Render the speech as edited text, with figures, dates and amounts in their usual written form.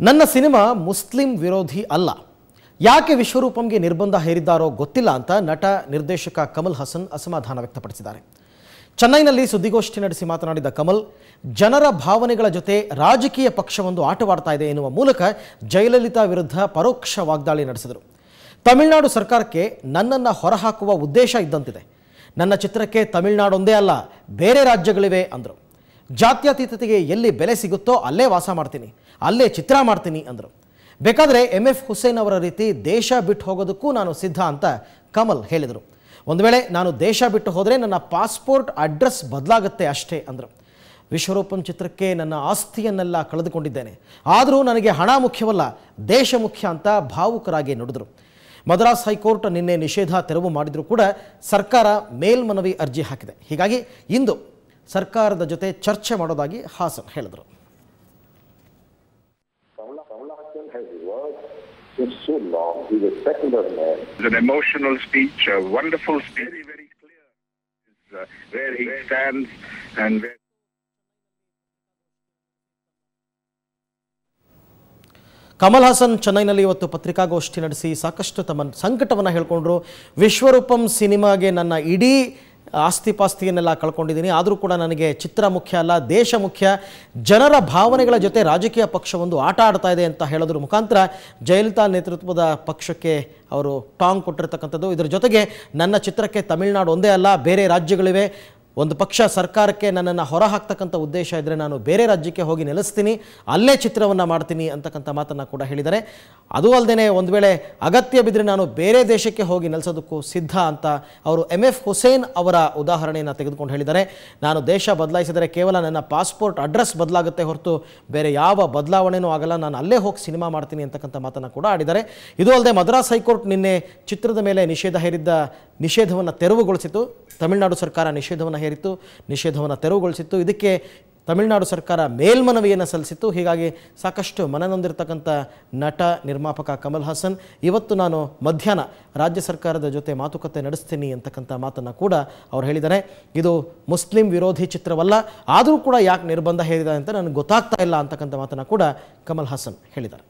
ನನ್ನ cinema Muslim ವಿರೋಧಿ ಅಲ್ಲ. ಯಾಕೆ ವಿಶ್ವರೂಪಂಗೆ ನಿರ್ಬಂಧ ಹೇರಿದ್ದಾರೋ ಗೊತ್ತಿಲ್ಲ ಅಂತ ನಟ ನಿರ್ದೇಶಕ ಕಮಲ್ ಹಾಸನ್ ಅಸಮಾಧಾನ ವ್ಯಕ್ತಪಡಿಸಿದ್ದಾರೆ. ಚೆನ್ನೈನಲ್ಲಿ ಸುದ್ದಿಗೋಷ್ಠಿ ನಡೆಸಿ ಮಾತನಾಡಿದ ಕಮಲ್, ಜನರ ಭಾವನೆಗಳ ಜೊತೆ ರಾಜಕೀಯ ಪಕ್ಷವೊಂದು ಆಟವಾಡ್ತಾ ಇದೆ ಎನ್ನುವ ಮೂಲಕ ಜಯಲಲಿತಾ ವಿರುದ್ಧ ಪರೋಕ್ಷ ವಾಗ್ದಾಳಿ ನಡೆಸಿದರು. ತಮಿಳುನಾಡು ಸರ್ಕಾರಕ್ಕೆ ನನ್ನನ್ನು ಹೊರಹಾಕುವ ಉದ್ದೇಶ ಇದ್ದಂತಿದೆ. ನನ್ನ ಚಿತ್ರಕ್ಕೆ ತಮಿಳುನಾಡೊಂದೇ ಅಲ್ಲ, ಬೇರೆ ರಾಜ್ಯಗಳಿವೆ ಅಂದರು. ಜಾತ್ಯತೀತತೆಗೆ ಎಲ್ಲಿ ಬೆಲೆ ಸಿಗುತ್ತೋ ಅಲ್ಲೇ ವಾಸ ಮಾಡ್ತೀನಿ, ಅಲ್ಲೇ ಚಿತ್ರ ಮಾಡ್ತೀನಿ ಅಂದರು. ಬೇಕಾದರೆ MF ಹುಸೇನ್ ಅವರ ರೀತಿ ದೇಶ ಬಿಟ್ಟು ಹೋಗೋದಕ್ಕೂ ನಾನು ಸಿದ್ಧ ಅಂತ ಕಮಲ್ ಹೇಳಿದರು. ಒಂದು ವೇಳೆ ನಾನು ದೇಶ ಬಿಟ್ಟು ಹೋದರೆ ನನ್ನ ಪಾಸ್ಪೋರ್ಟ್ ಅಡ್ರೆಸ್ ಬದಲಾಗುತ್ತೆ ಅಷ್ಟೇ ಅಂದರು. ವಿಶ್ವರೂಪಂ ಚಿತ್ರಕ್ಕೆ ನನ್ನ ಆಸ್ತಿಯನ್ನೆಲ್ಲ ಕಳೆದುಕೊಂಡಿದ್ದೇನೆ, ಆದರೂ ನನಗೆ ಹಣ ಮುಖ್ಯವಲ್ಲ, ದೇಶ ಮುಖ್ಯ ಅಂತ ಭಾವುಕರಾಗಿ ನುಡಿದರು. ಮದ್ರಾಸ್ ಹೈಕೋರ್ಟ್ ನಿನ್ನೆ ನಿಷೇಧ ತೆರವು ಮಾಡಿದರೂ ಕೂಡ ಸರ್ಕಾರ ಮೇಲ್ಮನವಿ ಅರ್ಜಿ ಹಾಕಿದೆ. ಹೀಗಾಗಿ ಇಂದು ಸರ್ಕಾರದ ಜೊತೆ ಚರ್ಚೆ ಮಾಡೋದಾಗಿ ಹಾಸನ್ ಹೇಳಿದರು. It's so long. He's a secular man. It's an emotional speech, a wonderful speech, very, very clear. It's where he stands and where. Kamal Haasan ಚೆನ್ನೈನಲ್ಲಿ ಇವತ್ತು ಪತ್ರಿಕಾಗೋಷ್ಠಿ ನಡೆಸಿ ಸಾಕಷ್ಟು ತಮ್ಮ ಸಂಕಟವನ್ನು ಹೇಳಿಕೊಂಡ್ರು. ವಿಶ್ವರೂಪಂ ಸಿನಿಮಾಗೆ ನನ್ನ ಇಡೀ ಆಸ್ತಿಪಾಸ್ತಿಯನ್ನೆಲ್ಲ ಕಳ್ಕೊಂಡಿದ್ದೀನಿ, ಆದರೂ ಕೂಡ ನನಗೆ ಚಿತ್ರ ಮುಖ್ಯ ಅಲ್ಲ, ದೇಶ ಮುಖ್ಯ. ಜನರ ಭಾವನೆಗಳ ಜೊತೆ ರಾಜಕೀಯ ಪಕ್ಷವೊಂದು ಆಟ ಆಡ್ತಾ ಇದೆ ಅಂತ ಹೇಳೋದ್ರ ಮುಖಾಂತರ ಜಯಲಲಿತಾ ನೇತೃತ್ವದ ಪಕ್ಷಕ್ಕೆ ಅವರು ಟಾಂಗ್ ಕೊಟ್ಟಿರ್ತಕ್ಕಂಥದ್ದು. ಇದರ ಜೊತೆಗೆ ನನ್ನ ಚಿತ್ರಕ್ಕೆ ತಮಿಳುನಾಡು ಒಂದೇ ಅಲ್ಲ, ಬೇರೆ ರಾಜ್ಯಗಳಿವೆ. ಒಂದು ಪಕ್ಷ ಸರ್ಕಾರಕ್ಕೆ ನನ್ನನ್ನು ಹೊರಹಾಕ್ತಕ್ಕಂಥ ಉದ್ದೇಶ ಇದ್ದರೆ ನಾನು ಬೇರೆ ರಾಜ್ಯಕ್ಕೆ ಹೋಗಿ ನೆಲೆಸ್ತೀನಿ, ಅಲ್ಲೇ ಚಿತ್ರವನ್ನು ಮಾಡ್ತೀನಿ ಅಂತಕ್ಕಂಥ ಮಾತನ್ನು ಕೂಡ ಹೇಳಿದ್ದಾರೆ. ಅದು ಅಲ್ಲದೆ ಒಂದು ವೇಳೆ ಅಗತ್ಯ ಬಿದ್ದರೆ ನಾನು ಬೇರೆ ದೇಶಕ್ಕೆ ಹೋಗಿ ನೆಲೆಸೋದಕ್ಕೂ ಸಿದ್ಧ ಅಂತ ಅವರು MF ಹುಸೇನ್ ಅವರ ಉದಾಹರಣೆಯನ್ನು ತೆಗೆದುಕೊಂಡು ಹೇಳಿದ್ದಾರೆ. ನಾನು ದೇಶ ಬದಲಾಯಿಸಿದರೆ ಕೇವಲ ನನ್ನ ಪಾಸ್ಪೋರ್ಟ್ ಅಡ್ರೆಸ್ ಬದಲಾಗುತ್ತೆ ಹೊರತು ಬೇರೆ ಯಾವ ಬದಲಾವಣೆಯೂ ಆಗಲ್ಲ, ನಾನು ಅಲ್ಲೇ ಹೋಗಿ ಸಿನಿಮಾ ಮಾಡ್ತೀನಿ ಅಂತಕ್ಕಂಥ ಮಾತನ್ನು ಕೂಡ ಆಡಿದ್ದಾರೆ. ಇದು ಅಲ್ಲದೆ ಮದ್ರಾಸ್ ಹೈಕೋರ್ಟ್ ನಿನ್ನೆ ಚಿತ್ರದ ಮೇಲೆ ನಿಷೇಧವನ್ನು ತೆರವುಗೊಳಿಸಿತು. ತಮಿಳುನಾಡು ಸರ್ಕಾರ ನಿಷೇಧವನ್ನು ತೆರವುಗೊಳಿಸಿತ್ತು. ಇದಕ್ಕೆ ತಮಿಳುನಾಡು ಸರ್ಕಾರ ಮೇಲ್ಮನವಿಯನ್ನು ಸಲ್ಲಿಸಿತ್ತು. ಹೀಗಾಗಿ ಸಾಕಷ್ಟು ಮನನೊಂದಿರತಕ್ಕಂಥ ನಟ ನಿರ್ಮಾಪಕ ಕಮಲ್ ಹಾಸನ್ ಇವತ್ತು ನಾನು ಮಧ್ಯಾಹ್ನ ರಾಜ್ಯ ಸರ್ಕಾರದ ಜೊತೆ ಮಾತುಕತೆ ನಡೆಸ್ತೀನಿ ಅಂತಕ್ಕಂಥ ಮಾತನ್ನು ಕೂಡ ಅವರು ಹೇಳಿದ್ದಾರೆ. ಇದು ಮುಸ್ಲಿಂ ವಿರೋಧಿ ಚಿತ್ರವಲ್ಲ, ಆದರೂ ಕೂಡ ಯಾಕೆ ನಿರ್ಬಂಧ ಹೇರಿದೆ ಅಂತ ನನಗೆ ಗೊತ್ತಾಗ್ತಾ ಇಲ್ಲ ಅಂತಕ್ಕಂಥ ಮಾತನ್ನು ಕೂಡ ಕಮಲ್ ಹಾಸನ್ ಹೇಳಿದ್ದಾರೆ.